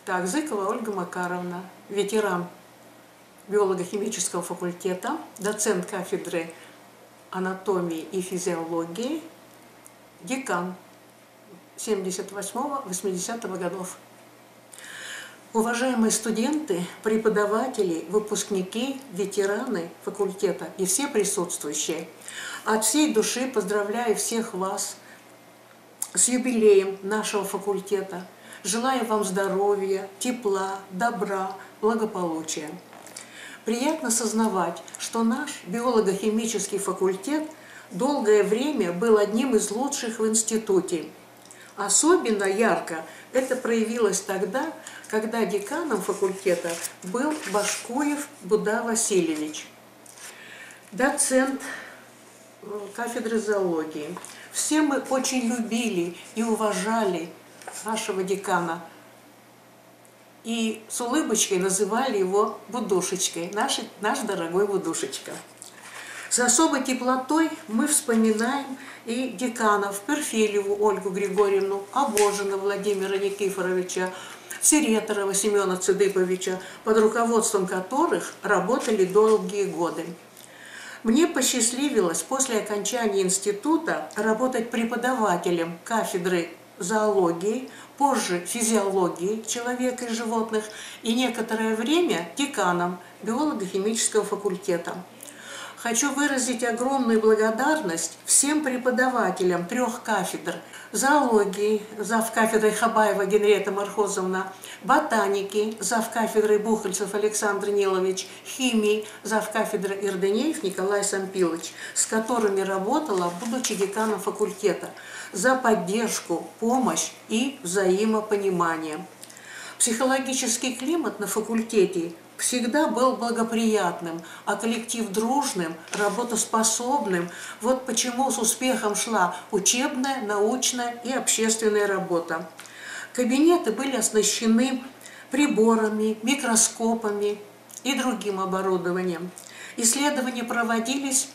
Так, Зыкова Ольга Макаровна, ветеран биолого-химического факультета, доцент кафедры анатомии и физиологии, декан 78-80 годов. Уважаемые студенты, преподаватели, выпускники, ветераны факультета и все присутствующие, от всей души поздравляю всех вас с юбилеем нашего факультета. Желаю вам здоровья, тепла, добра, благополучия. Приятно сознавать, что наш биолого-химический факультет долгое время был одним из лучших в институте. Особенно ярко это проявилось тогда, когда деканом факультета был Башкуев Буда Васильевич, доцент кафедры зоологии. Все мы очень любили и уважали нашего декана и с улыбочкой называли его Будушечкой, наш дорогой Будушечка. С особой теплотой мы вспоминаем и деканов Перфильеву Ольгу Григорьевну, Обожина Владимира Никифоровича, Цереторова Семена Цыдыповича, под руководством которых работали долгие годы. Мне посчастливилось после окончания института работать преподавателем кафедры зоологии, позже физиологии человека и животных, и некоторое время деканом биолого-химического факультета. Хочу выразить огромную благодарность всем преподавателям 3 кафедр: зоологии, завкафедрой Хабаева Генриетта Мархозовна, ботаники, завкафедрой Бухальцев Александр Нилович, химии, завкафедры Ирденеев Николай Сампилович, с которыми работала, будучи деканом факультета, за поддержку, помощь и взаимопонимание. Психологический климат на факультете всегда был благоприятным, а коллектив дружным, работоспособным. Вот почему с успехом шла учебная, научная и общественная работа. Кабинеты были оснащены приборами, микроскопами и другим оборудованием. Исследования проводились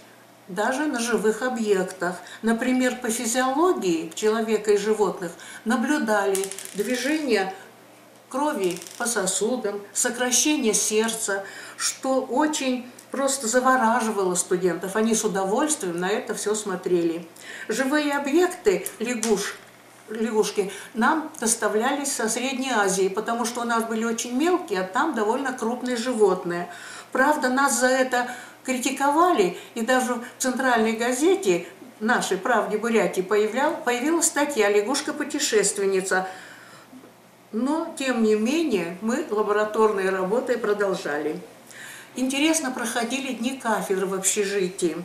даже на живых объектах. Например, по физиологии человека и животных наблюдали движение крови по сосудам, сокращение сердца, что очень просто завораживало студентов. Они с удовольствием на это все смотрели. Живые объекты, лягушки, нам доставлялись со Средней Азии, потому что у нас были очень мелкие, а там довольно крупные животные. Правда, нас за это критиковали, и даже в центральной газете нашей «Правде Бурятии» появилась статья «Лягушка-путешественница». Но, тем не менее, мы лабораторные работы продолжали. Интересно проходили дни кафедры в общежитии.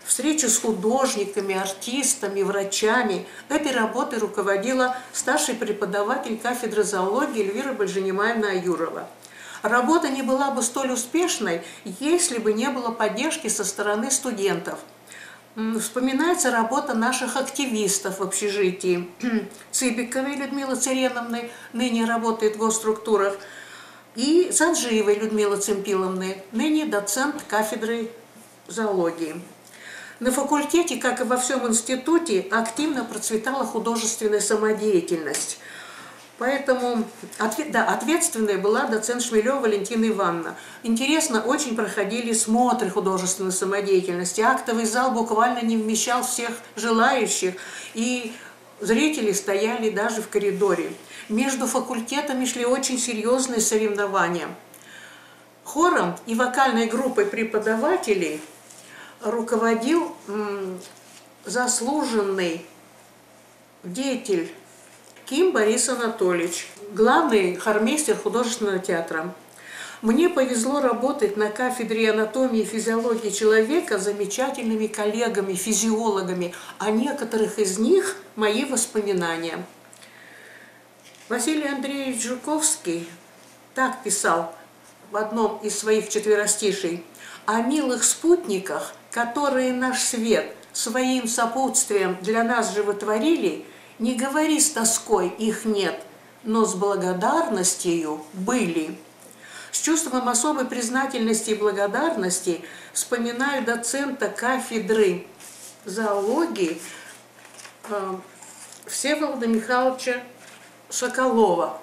Встречи с художниками, артистами, врачами. Этой работой руководила старший преподаватель кафедры зоологии Эльвира Бальжанимаевна Аюрова. Работа не была бы столь успешной, если бы не было поддержки со стороны студентов. Вспоминается работа наших активистов в общежитии. Цыбиковой Людмилы Цареновны, ныне работает в госструктурах, и Санджиевой Людмилы Цимпиловны, ныне доцент кафедры зоологии. На факультете, как и во всем институте, активно процветала художественная самодеятельность. Поэтому ответственная была доцент Шмелева Валентина Ивановна. Интересно, очень проходили смотры художественной самодеятельности. Актовый зал буквально не вмещал всех желающих, и зрители стояли даже в коридоре. Между факультетами шли очень серьезные соревнования. Хором и вокальной группой преподавателей руководил заслуженный деятель Ким Борис Анатольевич, главный хормейстер художественного театра. Мне повезло работать на кафедре анатомии и физиологии человека с замечательными коллегами, физиологами. О некоторых из них мои воспоминания. Василий Андреевич Жуковский так писал в одном из своих четверостишей: «О милых спутниках, которые наш свет своим сопутствием для нас животворили, не говори с тоской, их нет, но с благодарностью были». С чувством особой признательности и благодарности вспоминаю доцента кафедры зоологии Всеволода Михайловича Соколова,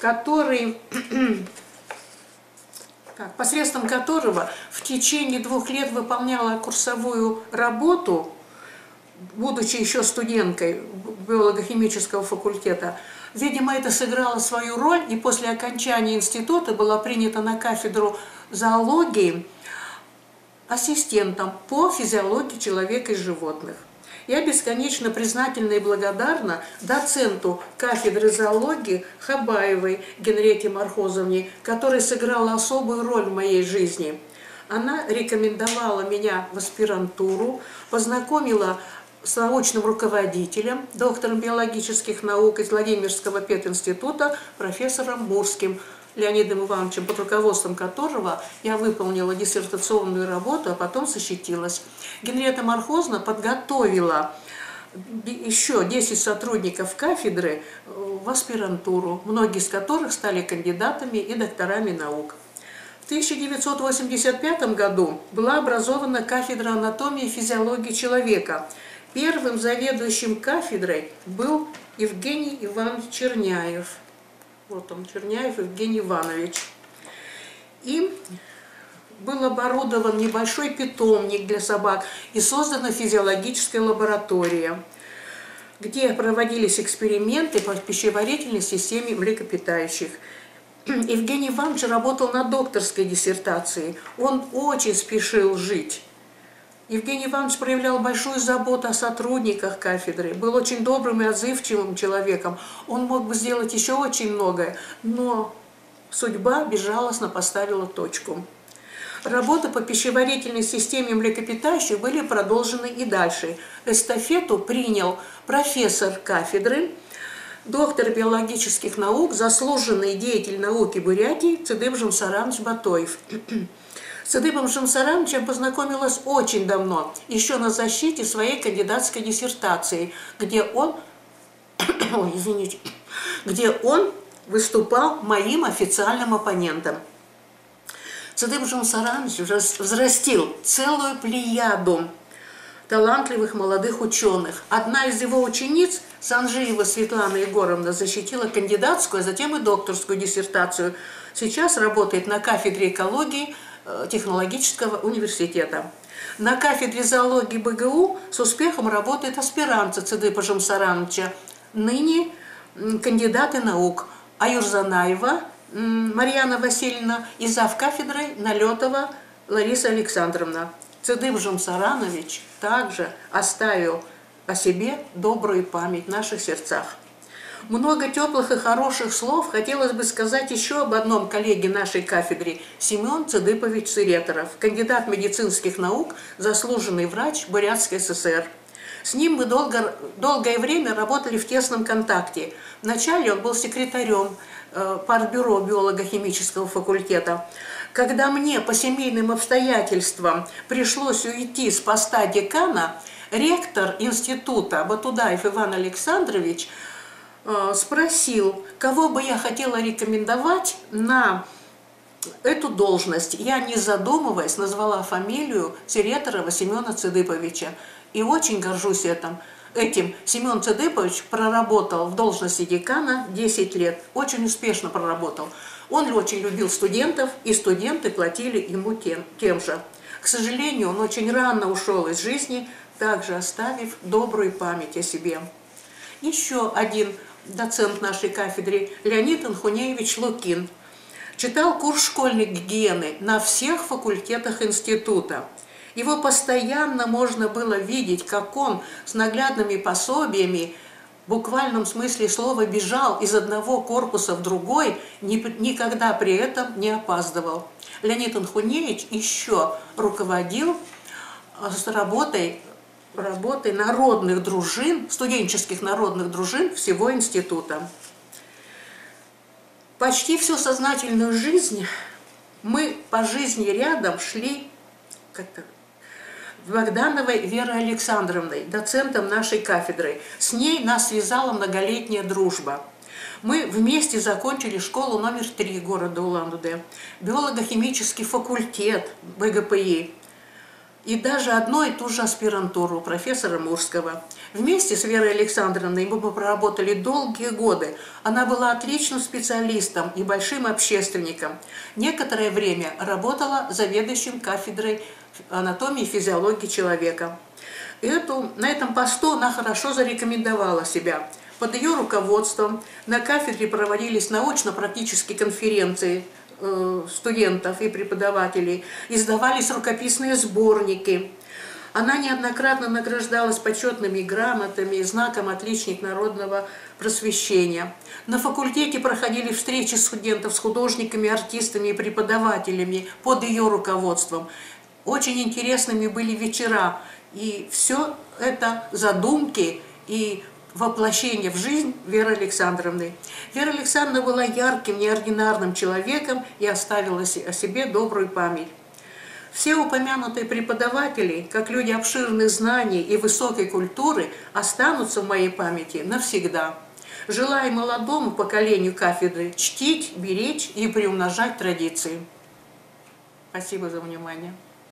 который, посредством которого в течение 2 лет выполняла курсовую работу, будучи еще студенткой биолого-химического факультета. Видимо, это сыграло свою роль, и после окончания института была принята на кафедру зоологии ассистентом по физиологии человека и животных. Я бесконечно признательна и благодарна доценту кафедры зоологии Хабаевой Генрете Мархозовне, которая сыграла особую роль в моей жизни. Она рекомендовала меня в аспирантуру, познакомила с научным руководителем, доктором биологических наук из Владимирского пединститута, профессором Мурским Леонидом Ивановичем, под руководством которого я выполнила диссертационную работу, а потом защитилась. Генрета Мархозовна подготовила еще 10 сотрудников кафедры в аспирантуру, многие из которых стали кандидатами и докторами наук. В 1985 году была образована кафедра анатомии и физиологии человека. Первым заведующим кафедрой был Евгений Иванович Черняев. Вот он, Черняев Евгений Иванович. И был оборудован небольшой питомник для собак и создана физиологическая лаборатория, где проводились эксперименты по пищеварительной системе млекопитающих. Евгений Иванович работал над докторской диссертацией. Он очень спешил жить. Евгений Иванович проявлял большую заботу о сотрудниках кафедры, был очень добрым и отзывчивым человеком. Он мог бы сделать еще очень многое, но судьба безжалостно поставила точку. Работы по пищеварительной системе млекопитающих были продолжены и дальше. Эстафету принял профессор кафедры, доктор биологических наук, заслуженный деятель науки Бурятии Цыдып Жумсарамович Батоев. С Цыдыпом Жумсарамовичем познакомилась очень давно, еще на защите своей кандидатской диссертации, где он, выступал моим официальным оппонентом. Цыдып Жумсарамович взрастил целую плеяду талантливых молодых ученых. Одна из его учениц, Санжиева Светлана Егоровна, защитила кандидатскую, а затем и докторскую диссертацию. Сейчас работает на кафедре экологии технологического университета. На кафедре зоологии БГУ с успехом работает аспирантка Цыдыпа Жумсарамовича, ныне кандидаты наук Аюрзанаева Марьяна Васильевна и завкафедрой Налетова Лариса Александровна. Цыдып Жумсарамович также оставил о себе добрую память в наших сердцах. Много теплых и хороших слов хотелось бы сказать еще об одном коллеге нашей кафедре – Семен Цыдыпович Цыреторов, кандидат медицинских наук, заслуженный врач Бурятской ССР. С ним мы долгое время работали в тесном контакте. Вначале он был секретарем партбюро биолого-химического факультета. Когда мне по семейным обстоятельствам пришлось уйти с поста декана, ректор института Батудаев Иван Александрович спросил, кого бы я хотела рекомендовать на эту должность. Я, не задумываясь, назвала фамилию Цыреторова Семена Цыдыповича. И очень горжусь этим. Семен Цыдыпович проработал в должности декана 10 лет. Очень успешно проработал. Он очень любил студентов, и студенты платили ему тем же. К сожалению, он очень рано ушел из жизни, также оставив добрую память о себе. Еще один доцент нашей кафедры, Леонид Анхунеевич Лукин, читал курс школьной гигиены на всех факультетах института. Его постоянно можно было видеть, как он с наглядными пособиями, в буквальном смысле слова, бежал из одного корпуса в другой, никогда при этом не опаздывал. Леонид Анхунеевич еще руководил с работой народных дружин, студенческих народных дружин всего института. Почти всю сознательную жизнь мы по жизни рядом шли Богдановой Верой Александровной, доцентом нашей кафедры. С ней нас связала многолетняя дружба. Мы вместе закончили школу номер 3 города Улан-Удэ, биолого-химический факультет БГПИ. и даже одну и ту же аспирантуру профессора Мурского. Вместе с Верой Александровной мы проработали долгие годы. Она была отличным специалистом и большим общественником. Некоторое время работала заведующим кафедрой анатомии и физиологии человека. На этом посту она хорошо зарекомендовала себя. Под ее руководством на кафедре проводились научно-практические конференции студентов и преподавателей, издавались рукописные сборники. Она неоднократно награждалась почетными грамотами и знаком «Отличник народного просвещения». На факультете проходили встречи студентов с художниками, артистами и преподавателями под ее руководством. Очень интересными были вечера. И все это задумки и воплощение в жизнь Веры Александровны. Вера Александровна была ярким, неординарным человеком и оставила о себе добрую память. Все упомянутые преподаватели, как люди обширных знаний и высокой культуры, останутся в моей памяти навсегда. Желаю молодому поколению кафедры чтить, беречь и приумножать традиции. Спасибо за внимание.